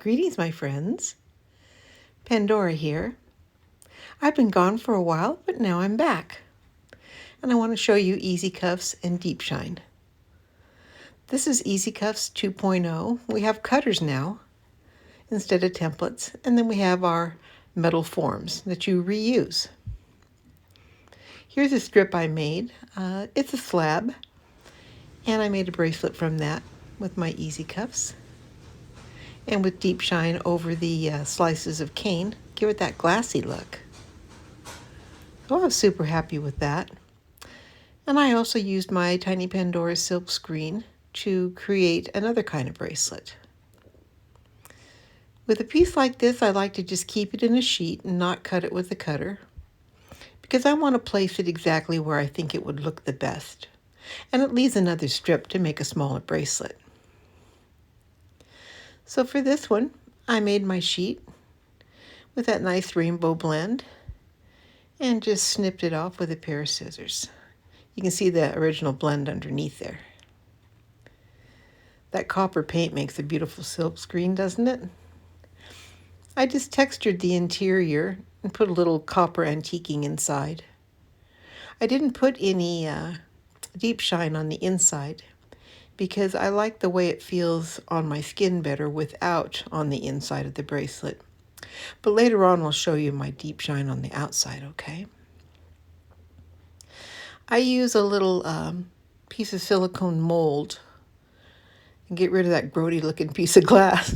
Greetings, my friends. Pandora here. I've been gone for a while, but now I'm back. And I want to show you EasyCuffs and DeepShine. This is EasyCuffs 2.0. We have cutters now instead of templates. And then we have our metal forms that you reuse. Here's a strip I made. It's a slab. And I made a bracelet from that with my EasyCuffs. And with DeepShine over the slices of cane, give it that glassy look. So I was super happy with that. And I also used my Tiny Pandora silk screen to create another kind of bracelet. With a piece like this, I like to just keep it in a sheet and not cut it with a cutter, because I want to place it exactly where I think it would look the best. And it leaves another strip to make a smaller bracelet. So for this one, I made my sheet with that nice rainbow blend and just snipped it off with a pair of scissors. You can see the original blend underneath there. That copper paint makes a beautiful silk screen, doesn't it? I just textured the interior and put a little copper antiquing inside. I didn't put any DeepShine on the inside because I like the way it feels on my skin better without on the inside of the bracelet. But later on I'll show you my DeepShine on the outside, okay? I use a little piece of silicone mold and get rid of that grody looking piece of glass.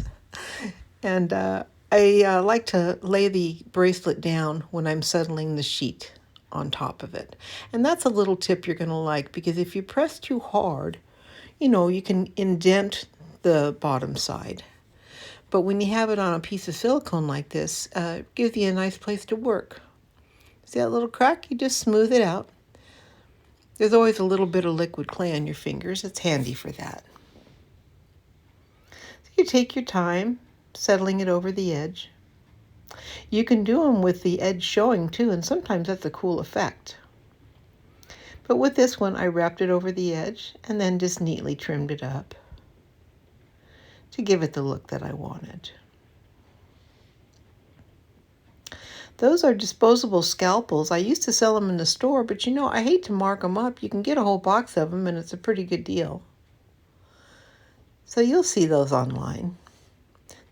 And I like to lay the bracelet down when I'm settling the sheet on top of it. And that's a little tip you're going to like, because if you press too hard, you can indent the bottom side. But when you have it on a piece of silicone like this, it gives you a nice place to work. See that little crack? You just smooth it out. There's always a little bit of liquid clay on your fingers. It's handy for that. So you take your time settling it over the edge. You can do them with the edge showing too, and sometimes that's a cool effect. But with this one, I wrapped it over the edge and then just neatly trimmed it up to give it the look that I wanted. Those are disposable scalpels. I used to sell them in the store, but I hate to mark them up. You can get a whole box of them and it's a pretty good deal. So you'll see those online.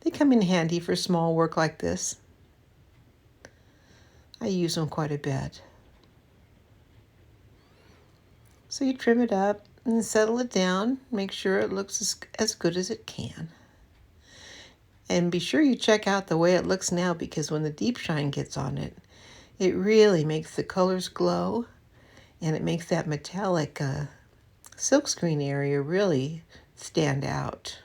They come in handy for small work like this. I use them quite a bit. So you trim it up and settle it down. Make sure it looks as good as it can. And be sure you check out the way it looks now, because when the DeepShine gets on it, it really makes the colors glow, and it makes that metallic silkscreen area really stand out.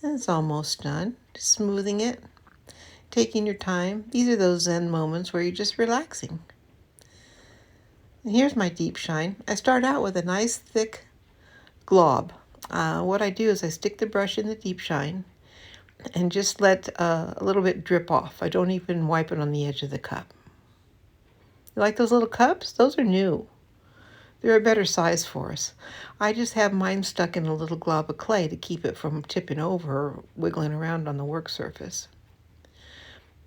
And it's almost done. Just smoothing it, taking your time. These are those Zen moments where you're just relaxing. And here's my DeepShine. I start out with a nice thick glob. What I do is I stick the brush in the DeepShine and just let a little bit drip off. I don't even wipe it on the edge of the cup. You like those little cups? Those are new. They're a better size for us. I just have mine stuck in a little glob of clay to keep it from tipping over or wiggling around on the work surface.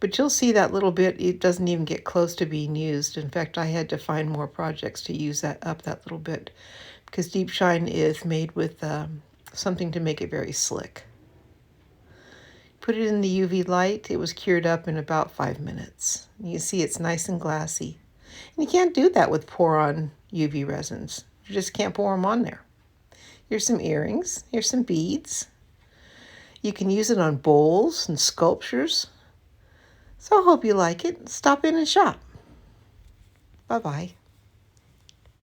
But you'll see that little bit, it doesn't even get close to being used. In fact, I had to find more projects to use that little bit, because DeepShine is made with something to make it very slick. Put it in the UV light. It was cured up in about 5 minutes. You see it's nice and glassy. And you can't do that with pour-on UV resins. You just can't pour them on there. Here's some earrings. Here's some beads. You can use it on bowls and sculptures. So I hope you like it. Stop in and shop. Bye-bye.